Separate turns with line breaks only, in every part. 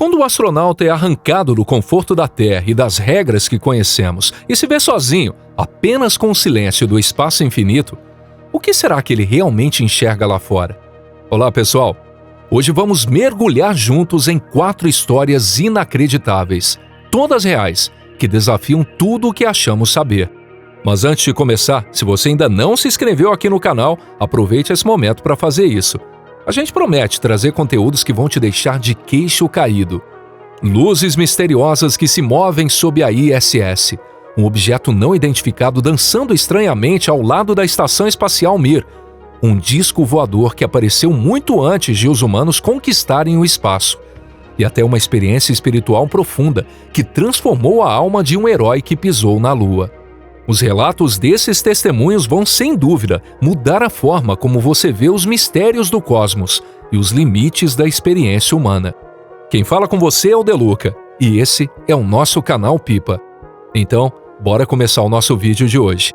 Quando o astronauta é arrancado do conforto da Terra e das regras que conhecemos e se vê sozinho, apenas com o silêncio do espaço infinito, o que será que ele realmente enxerga lá fora? Olá, pessoal! Hoje vamos mergulhar juntos em 4 histórias inacreditáveis, todas reais, que desafiam tudo o que achamos saber. Mas antes de começar, se você ainda não se inscreveu aqui no canal, aproveite esse momento para fazer isso. A gente promete trazer conteúdos que vão te deixar de queixo caído. Luzes misteriosas que se movem sob a ISS. Um objeto não identificado dançando estranhamente ao lado da Estação Espacial Mir. Um disco voador que apareceu muito antes de os humanos conquistarem o espaço. E até uma experiência espiritual profunda que transformou a alma de um herói que pisou na Lua. Os relatos desses testemunhos vão, sem dúvida, mudar a forma como você vê os mistérios do cosmos e os limites da experiência humana. Quem fala com você é o Deluca, e esse é o nosso canal Pipa. Então, bora começar o nosso vídeo de hoje.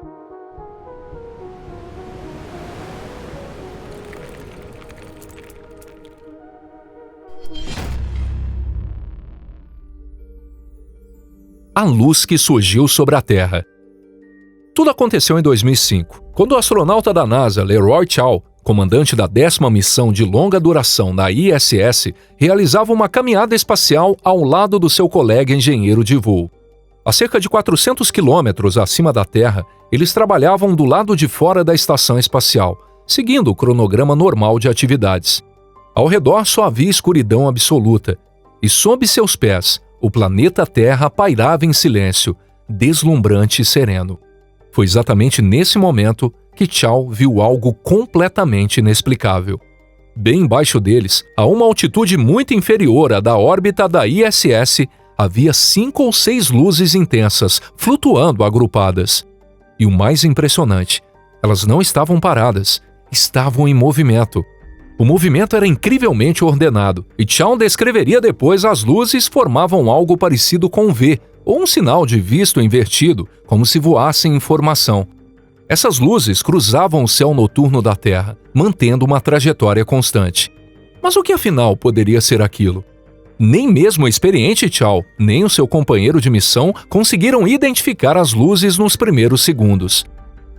A luz que surgiu sobre a Terra. Tudo aconteceu em 2005, quando o astronauta da NASA, Leroy Chiao, comandante da 10ª missão de longa duração da ISS, realizava uma caminhada espacial ao lado do seu colega engenheiro de voo. A cerca de 400 quilômetros acima da Terra, eles trabalhavam do lado de fora da estação espacial, seguindo o cronograma normal de atividades. Ao redor só havia escuridão absoluta, e sob seus pés, o planeta Terra pairava em silêncio, deslumbrante e sereno. Foi exatamente nesse momento que Chiao viu algo completamente inexplicável. Bem embaixo deles, a uma altitude muito inferior à da órbita da ISS, havia 5 ou 6 luzes intensas, flutuando agrupadas. E o mais impressionante, elas não estavam paradas, estavam em movimento. O movimento era incrivelmente ordenado, e Chiao descreveria depois as luzes formavam algo parecido com um V, ou um sinal de visto invertido, como se voassem em formação. Essas luzes cruzavam o céu noturno da Terra, mantendo uma trajetória constante. Mas o que afinal poderia ser aquilo? Nem mesmo o experiente Chiao, nem o seu companheiro de missão conseguiram identificar as luzes nos primeiros segundos.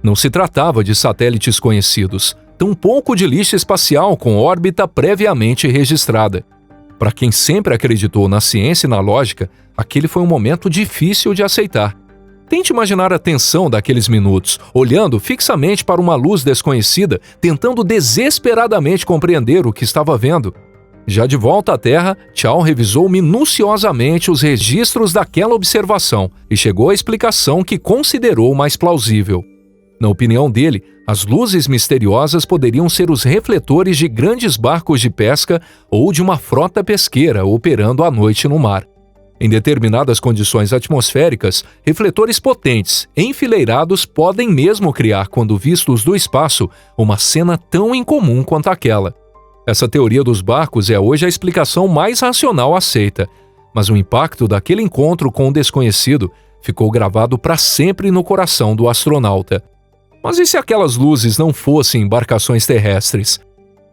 Não se tratava de satélites conhecidos, tampouco de lixo espacial com órbita previamente registrada. Para quem sempre acreditou na ciência e na lógica, aquele foi um momento difícil de aceitar. Tente imaginar a tensão daqueles minutos, olhando fixamente para uma luz desconhecida, tentando desesperadamente compreender o que estava vendo. Já de volta à Terra, Chiao revisou minuciosamente os registros daquela observação e chegou à explicação que considerou mais plausível. Na opinião dele, as luzes misteriosas poderiam ser os refletores de grandes barcos de pesca ou de uma frota pesqueira operando à noite no mar. Em determinadas condições atmosféricas, refletores potentes, enfileirados, podem mesmo criar, quando vistos do espaço, uma cena tão incomum quanto aquela. Essa teoria dos barcos é hoje a explicação mais racional aceita, mas o impacto daquele encontro com o desconhecido ficou gravado para sempre no coração do astronauta. Mas e se aquelas luzes não fossem embarcações terrestres?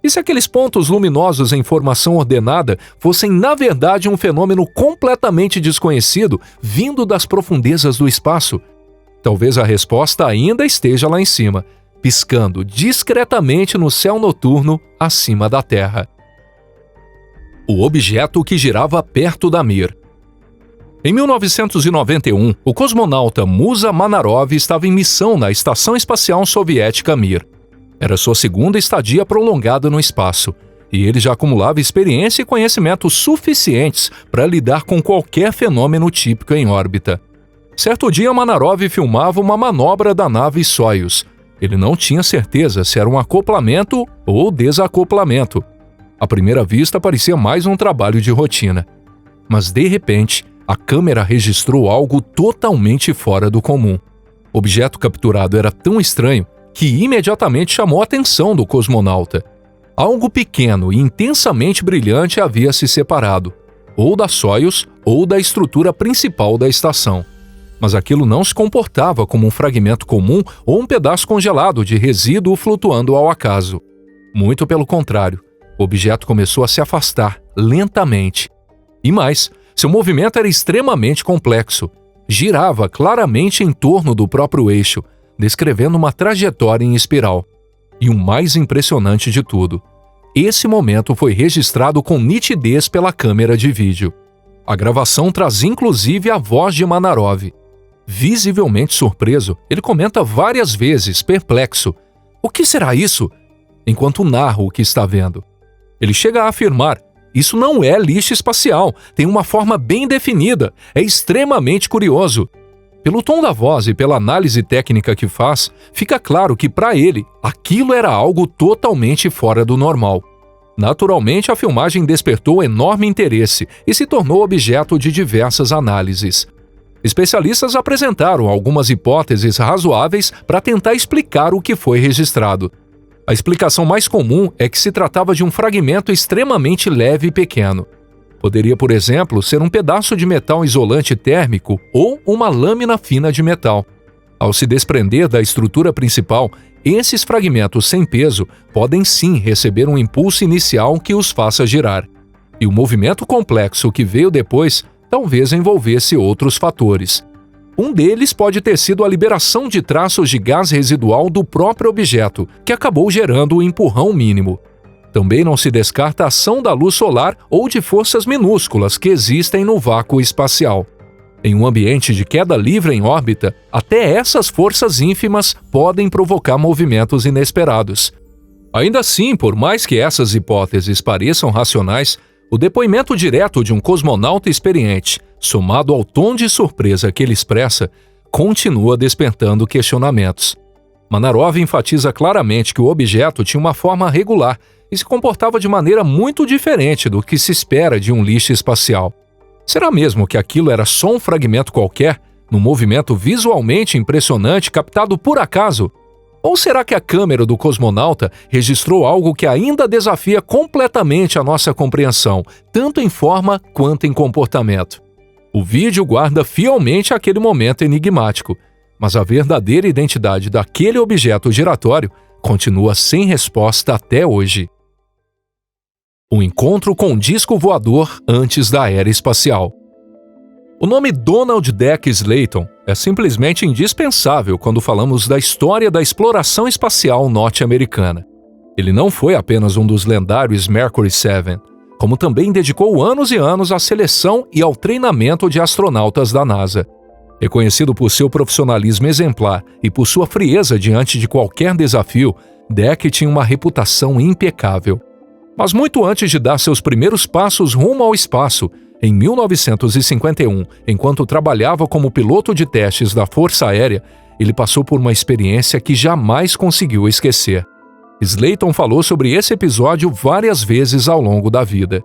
E se aqueles pontos luminosos em formação ordenada fossem, na verdade, um fenômeno completamente desconhecido vindo das profundezas do espaço? Talvez a resposta ainda esteja lá em cima, piscando discretamente no céu noturno acima da Terra. O objeto que girava perto da Mir. Em 1991, o cosmonauta Musa Manarov estava em missão na Estação Espacial Soviética Mir. Era sua segunda estadia prolongada no espaço, e ele já acumulava experiência e conhecimentos suficientes para lidar com qualquer fenômeno típico em órbita. Certo dia, Manarov filmava uma manobra da nave Soyuz. Ele não tinha certeza se era um acoplamento ou desacoplamento. À primeira vista, parecia mais um trabalho de rotina. Mas, de repente, a câmera registrou algo totalmente fora do comum. O objeto capturado era tão estranho que imediatamente chamou a atenção do cosmonauta. Algo pequeno e intensamente brilhante havia se separado, ou da Soyuz ou da estrutura principal da estação. Mas aquilo não se comportava como um fragmento comum ou um pedaço congelado de resíduo flutuando ao acaso. Muito pelo contrário, o objeto começou a se afastar lentamente. E mais, seu movimento era extremamente complexo. Girava claramente em torno do próprio eixo, descrevendo uma trajetória em espiral. E o mais impressionante de tudo, esse momento foi registrado com nitidez pela câmera de vídeo. A gravação traz inclusive a voz de Manarov. Visivelmente surpreso, ele comenta várias vezes, perplexo: "O que será isso?", enquanto narra o que está vendo. Ele chega a afirmar: "Isso não é lixo espacial, tem uma forma bem definida, é extremamente curioso." Pelo tom da voz e pela análise técnica que faz, fica claro que para ele, aquilo era algo totalmente fora do normal. Naturalmente, a filmagem despertou enorme interesse e se tornou objeto de diversas análises. Especialistas apresentaram algumas hipóteses razoáveis para tentar explicar o que foi registrado. A explicação mais comum é que se tratava de um fragmento extremamente leve e pequeno. Poderia, por exemplo, ser um pedaço de metal isolante térmico ou uma lâmina fina de metal. Ao se desprender da estrutura principal, esses fragmentos sem peso podem sim receber um impulso inicial que os faça girar. E o movimento complexo que veio depois talvez envolvesse outros fatores. Um deles pode ter sido a liberação de traços de gás residual do próprio objeto, que acabou gerando o empurrão mínimo. Também não se descarta a ação da luz solar ou de forças minúsculas que existem no vácuo espacial. Em um ambiente de queda livre em órbita, até essas forças ínfimas podem provocar movimentos inesperados. Ainda assim, por mais que essas hipóteses pareçam racionais, o depoimento direto de um cosmonauta experiente, somado ao tom de surpresa que ele expressa, continua despertando questionamentos. Manarov enfatiza claramente que o objeto tinha uma forma regular e se comportava de maneira muito diferente do que se espera de um lixo espacial. Será mesmo que aquilo era só um fragmento qualquer, num movimento visualmente impressionante captado por acaso? Ou será que a câmera do cosmonauta registrou algo que ainda desafia completamente a nossa compreensão, tanto em forma quanto em comportamento? O vídeo guarda fielmente aquele momento enigmático, mas a verdadeira identidade daquele objeto giratório continua sem resposta até hoje. O encontro com um disco voador antes da era espacial. O nome Donald Deck Slayton é simplesmente indispensável quando falamos da história da exploração espacial norte-americana. Ele não foi apenas um dos lendários Mercury 7, como também dedicou anos e anos à seleção e ao treinamento de astronautas da NASA. Reconhecido por seu profissionalismo exemplar e por sua frieza diante de qualquer desafio, Deck tinha uma reputação impecável. Mas muito antes de dar seus primeiros passos rumo ao espaço, em 1951, enquanto trabalhava como piloto de testes da Força Aérea, ele passou por uma experiência que jamais conseguiu esquecer. Slayton falou sobre esse episódio várias vezes ao longo da vida.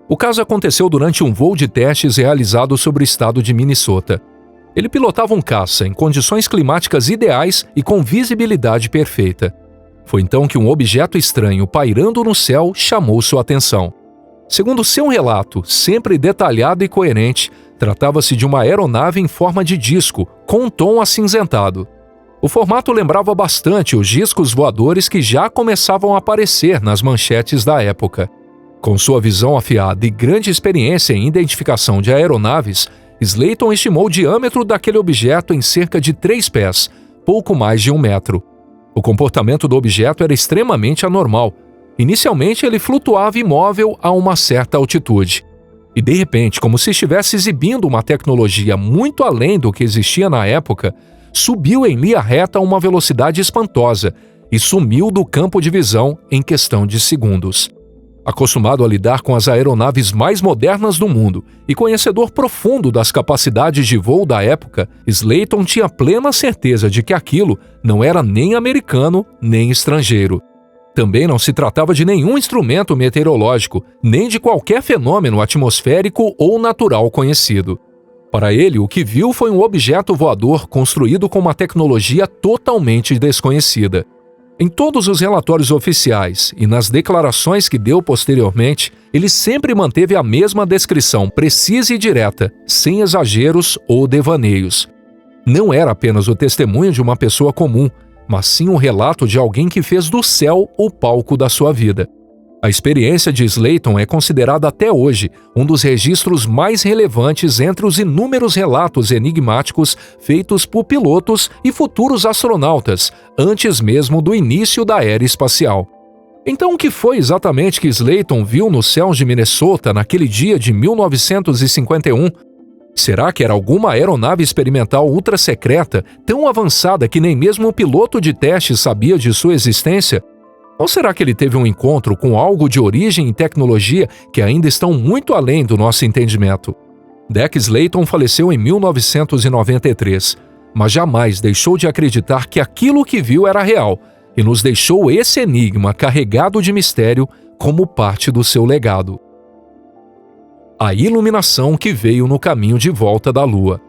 O caso aconteceu durante um voo de testes realizado sobre o estado de Minnesota. Ele pilotava um caça em condições climáticas ideais e com visibilidade perfeita. Foi então que um objeto estranho pairando no céu chamou sua atenção. Segundo seu relato, sempre detalhado e coerente, tratava-se de uma aeronave em forma de disco, com um tom acinzentado. O formato lembrava bastante os discos voadores que já começavam a aparecer nas manchetes da época. Com sua visão afiada e grande experiência em identificação de aeronaves, Slayton estimou o diâmetro daquele objeto em cerca de 3 pés, pouco mais de 1 metro. O comportamento do objeto era extremamente anormal. Inicialmente, ele flutuava imóvel a uma certa altitude. E de repente, como se estivesse exibindo uma tecnologia muito além do que existia na época, subiu em linha reta a uma velocidade espantosa e sumiu do campo de visão em questão de segundos. Acostumado a lidar com as aeronaves mais modernas do mundo e conhecedor profundo das capacidades de voo da época, Slayton tinha plena certeza de que aquilo não era nem americano nem estrangeiro. Também não se tratava de nenhum instrumento meteorológico, nem de qualquer fenômeno atmosférico ou natural conhecido. Para ele, o que viu foi um objeto voador construído com uma tecnologia totalmente desconhecida. Em todos os relatórios oficiais e nas declarações que deu posteriormente, ele sempre manteve a mesma descrição precisa e direta, sem exageros ou devaneios. Não era apenas o testemunho de uma pessoa comum, mas sim um relato de alguém que fez do céu o palco da sua vida. A experiência de Slayton é considerada até hoje um dos registros mais relevantes entre os inúmeros relatos enigmáticos feitos por pilotos e futuros astronautas, antes mesmo do início da era espacial. Então, o que foi exatamente que Slayton viu nos céus de Minnesota naquele dia de 1951? Será que era alguma aeronave experimental ultra-secreta, tão avançada que nem mesmo o piloto de teste sabia de sua existência? Ou será que ele teve um encontro com algo de origem e tecnologia que ainda estão muito além do nosso entendimento? Deck Slayton faleceu em 1993, mas jamais deixou de acreditar que aquilo que viu era real e nos deixou esse enigma carregado de mistério como parte do seu legado. A iluminação que veio no caminho de volta da Lua.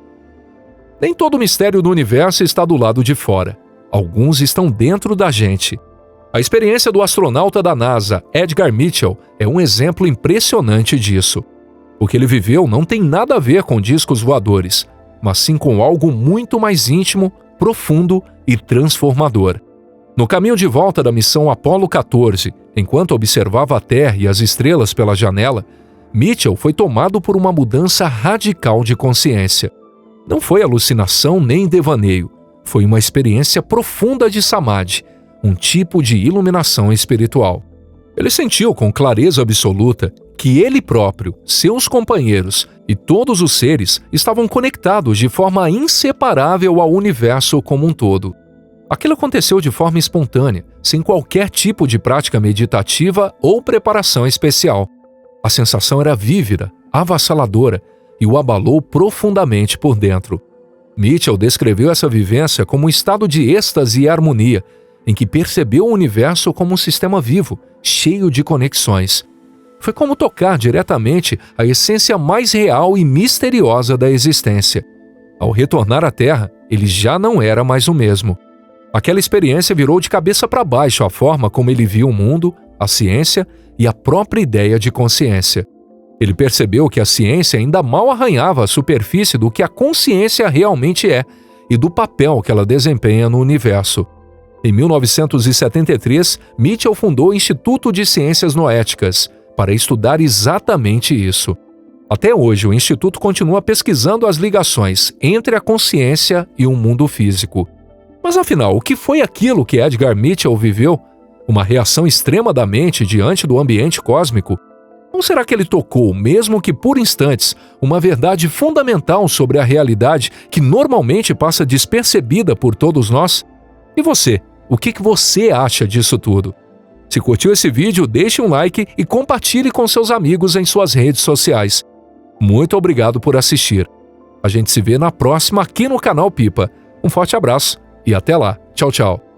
Nem todo o mistério do universo está do lado de fora. Alguns estão dentro da gente. A experiência do astronauta da NASA, Edgar Mitchell, é um exemplo impressionante disso. O que ele viveu não tem nada a ver com discos voadores, mas sim com algo muito mais íntimo, profundo e transformador. No caminho de volta da missão Apollo 14, enquanto observava a Terra e as estrelas pela janela, Mitchell foi tomado por uma mudança radical de consciência. Não foi alucinação nem devaneio, foi uma experiência profunda de samadhi, um tipo de iluminação espiritual. Ele sentiu com clareza absoluta que ele próprio, seus companheiros e todos os seres estavam conectados de forma inseparável ao universo como um todo. Aquilo aconteceu de forma espontânea, sem qualquer tipo de prática meditativa ou preparação especial. A sensação era vívida, avassaladora e o abalou profundamente por dentro. Mitchell descreveu essa vivência como um estado de êxtase e harmonia, em que percebeu o universo como um sistema vivo, cheio de conexões. Foi como tocar diretamente a essência mais real e misteriosa da existência. Ao retornar à Terra, ele já não era mais o mesmo. Aquela experiência virou de cabeça para baixo a forma como ele via o mundo, a ciência e a própria ideia de consciência. Ele percebeu que a ciência ainda mal arranhava a superfície do que a consciência realmente é e do papel que ela desempenha no universo. Em 1973, Mitchell fundou o Instituto de Ciências Noéticas para estudar exatamente isso. Até hoje, o Instituto continua pesquisando as ligações entre a consciência e o mundo físico. Mas afinal, o que foi aquilo que Edgar Mitchell viveu? Uma reação extrema da mente diante do ambiente cósmico? Ou será que ele tocou, mesmo que por instantes, uma verdade fundamental sobre a realidade que normalmente passa despercebida por todos nós? E você? O que você acha disso tudo? Se curtiu esse vídeo, deixe um like e compartilhe com seus amigos em suas redes sociais. Muito obrigado por assistir. A gente se vê na próxima aqui no canal Pipa. Um forte abraço e até lá. Tchau, tchau.